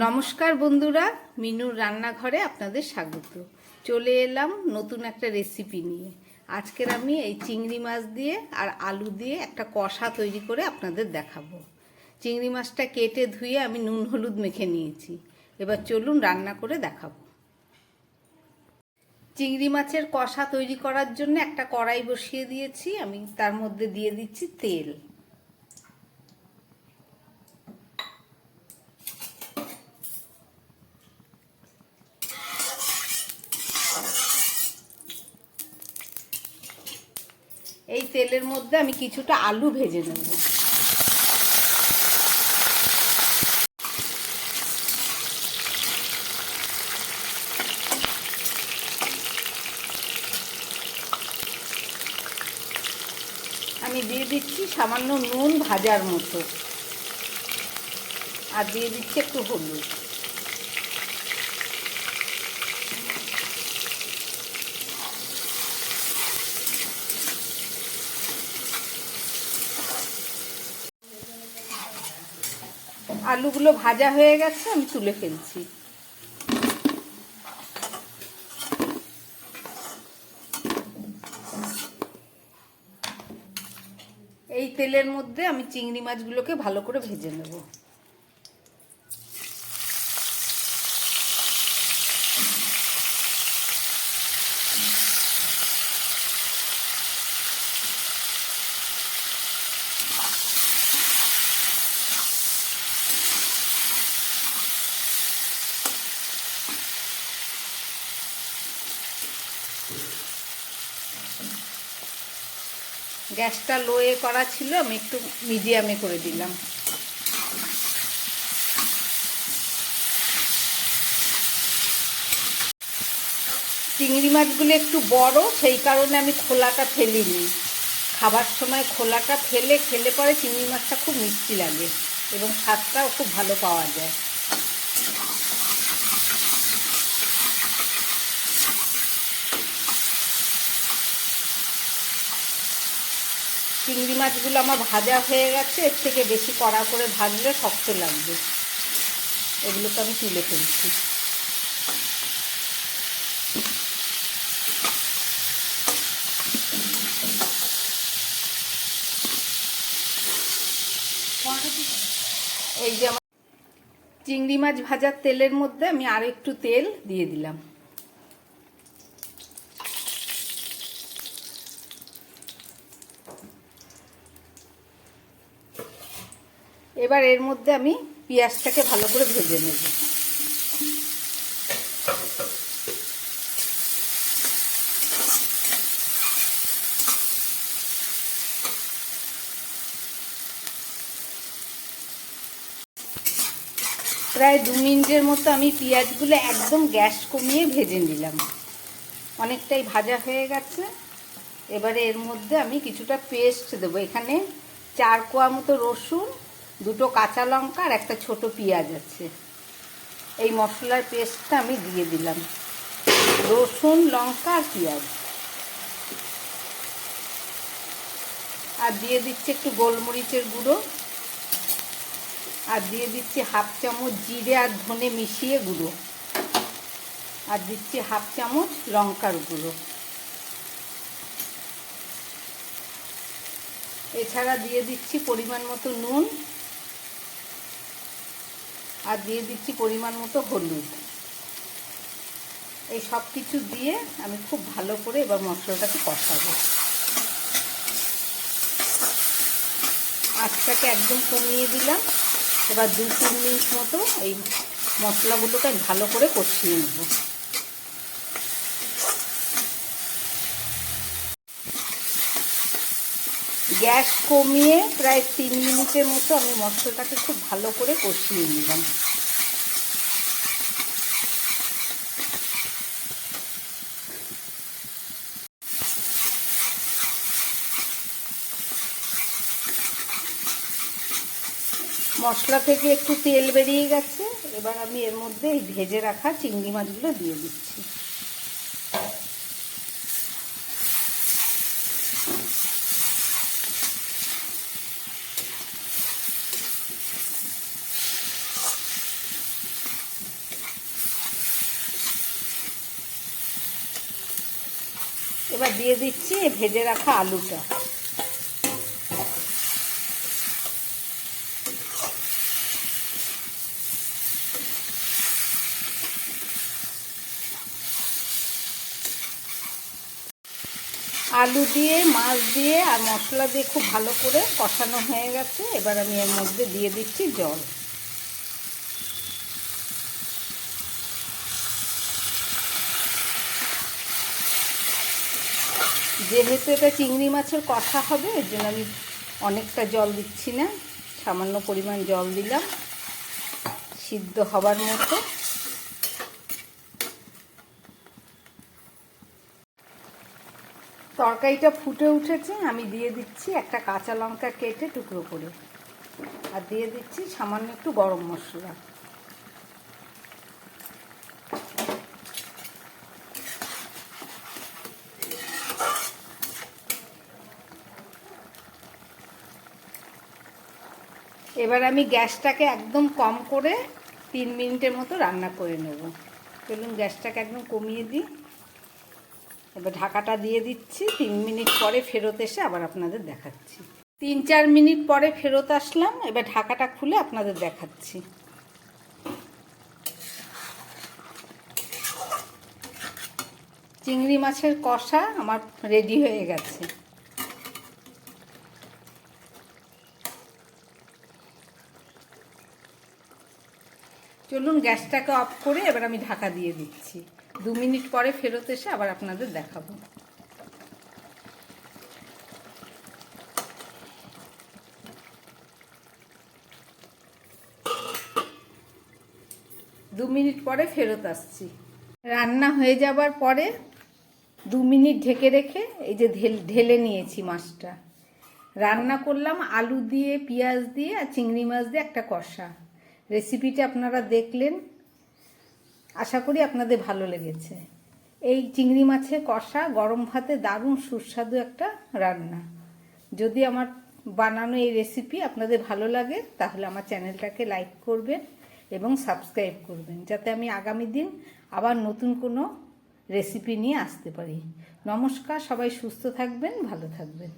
নমস্কার বন্ধুরা, মিনুর রান্নাঘরে আপনাদের স্বাগত। চলে এলাম নতুন একটা রেসিপি নিয়ে। আজকের আমি এই চিংড়ি মাছ দিয়ে আর আলু দিয়ে একটা কষা তৈরি করে আপনাদের দেখাবো। চিংড়ি মাছটা কেটে ধুয়ে আমি নুন হলুদ মেখে নিয়েছি। এবার চলুন রান্না করে দেখাবো। চিংড়ি মাছের কষা তৈরি করার জন্য একটা কড়াই বসিয়ে দিয়েছি। আমি তার মধ্যে দিয়ে দিচ্ছি তেল। এই তেলের মধ্যে আমি কিছুটা আলু ভেজে নেব। আমি দিয়ে দিচ্ছি সামান্য নুন ভাজার মতো, আর দিয়ে দিচ্ছি একটু হলুদ। আলুগুলো ভাজা হয়ে গেছে, আমি তুলে ফেলছি। এই তেলের মধ্যে আমি চিংড়ি মাছগুলোকে ভালো করে ভেজে নেব। গ্যাসটা লোয়ে করা ছিল, আমি একটু মিডিয়ামে করে দিলাম। চিংড়ি মাছগুলো একটু বড়, সেই কারণে আমি খোলাটা ফেলিনি। খাবার সময় খোলাটা খেলে পরে চিংড়ি মাছটা খুব মিষ্টি লাগে এবং স্বাদটাও খুব ভালো পাওয়া যায়। চিংড়ি মাছগুলো আমার ভাজা হয়ে গেছে। এর থেকে বেশি কড়া করে ভাজলে শক্ত লাগবে। এগুলোকে আমি তুলে ফেলছি। এই যে আমার চিংড়ি মাছ ভাজার তেলের মধ্যে আমি আর একটু তেল দিয়ে দিলাম। এবার এর মধ্যে আমি পেঁয়াজটাকে ভালো করে ভেজে নেব। প্রায় 2 মিনিটের মতো আমি পেঁয়াজগুলো একদম গ্যাস কমিয়ে ভেজে নিলাম। অনেকটাই ভাজা হয়ে গেছে। এবারে এর মধ্যে আমি কিছুটা পেস্ট দেবো। এখানে 4 কোয়া মতো রসুন, 2টো কাঁচা লঙ্কা আর একটা ছোট পেঁয়াজ আছে। এই মশলার পেস্টটা আমি দিয়ে দিলাম। রসুন, লঙ্কা আর পেঁয়াজ। আর দিয়ে দিচ্ছি একটু গোলমরিচের গুঁড়ো, আর দিয়ে দিচ্ছি 1/2 চামচ জিরে আর ধনে মিশিয়ে গুঁড়ো, আর দিচ্ছি 1/2 চামচ লঙ্কার গুঁড়ো। এছাড়া দিয়ে দিচ্ছি পরিমাণ মতো নুন, আর দিয়ে দিচ্ছি পরিমাণ মতো হলুদ। এই সব কিছু দিয়ে আমি খুব ভালো করে এবার মশলাটাকে কষাবো। আঁচটাকে একদম কমিয়ে দিলাম। এবার 2-3 মিনিট মতো এই মশলাগুলোকে ভালো করে কষিয়ে নেব। গ্যাস কমিয়ে প্রায় 3 মিনিটের মতো আমি মশলাটাকে খুব ভালো করে কষিয়ে নিলাম। মশলা থেকে একটু তেল বেরিয়ে গেছে। এবার আমি এর মধ্যে এই ভেজে রাখা চিংড়ি মাছগুলো দিয়ে দিচ্ছি। এবার দিয়ে দিচ্ছি ভেজে রাখা আলুটা। আলু দিয়ে, মাছ দিয়ে আর মশলা দিয়ে খুব ভালো করে কষানো হয়ে গেছে। এবার আমি এর মধ্যে দিয়ে দিচ্ছি জল। যেহেতু এটা চিংড়ি মাছের কষা হবে, এর জন্য আমি অনেকটা জল দিচ্ছি না, সামান্য পরিমাণ জল দিলাম সিদ্ধ হবার মতো। তরকারিটা ফুটে উঠেছে, আমি দিয়ে দিচ্ছি একটা কাঁচা লঙ্কা কেটে টুকরো করে, আর দিয়ে দিচ্ছি সামান্য একটু গরম মশলা। এবার আমি গ্যাসটাকে একদম কম করে 3 মিনিটের মতো রান্না করে নেব। চলুন গ্যাসটাকে একদম কমিয়ে দিই। এবার ঢাকাটা দিয়ে দিচ্ছি। 3 মিনিট পরে ফেরত এসে আবার আপনাদের দেখাচ্ছি। 3-4 মিনিট পরে ফেরত আসলাম। এবার ঢাকাটা খুলে আপনাদের দেখাচ্ছি। চিংড়ি মাছের কষা আমার রেডি হয়ে গেছে। চলুন গ্যাসটাকে অফ করে এবার আমি ঢাকা দিয়ে দিচ্ছি। 2 মিনিট পরে ফেরত এসে আবার আপনাদের দেখাবো। 2 মিনিট পরে ফেরত আসছি। রান্না হয়ে যাবার পরে 2 মিনিট ঢেকে রেখে এই যে ঢেলে নিয়েছি মাছটা। রান্না করলাম আলু দিয়ে, পেঁয়াজ দিয়ে আর চিংড়ি মাছ দিয়ে একটা কষা। রেসিপিটা আপনারা দেখলেন, আশা করি আপনাদের ভালো লেগেছে। এই চিংড়ি মাছের কষা গরম ভাতে দারুণ সুস্বাদু একটা রান্না। যদি আমার বানানো এই রেসিপি আপনাদের ভালো লাগে তাহলে আমার চ্যানেলটাকে লাইক করবেন এবং সাবস্ক্রাইব করবেন, যাতে আমি আগামী দিন আবার নতুন কোনো রেসিপি নিয়ে আসতে পারি। নমস্কার, সবাই সুস্থ থাকবেন, ভালো থাকবেন।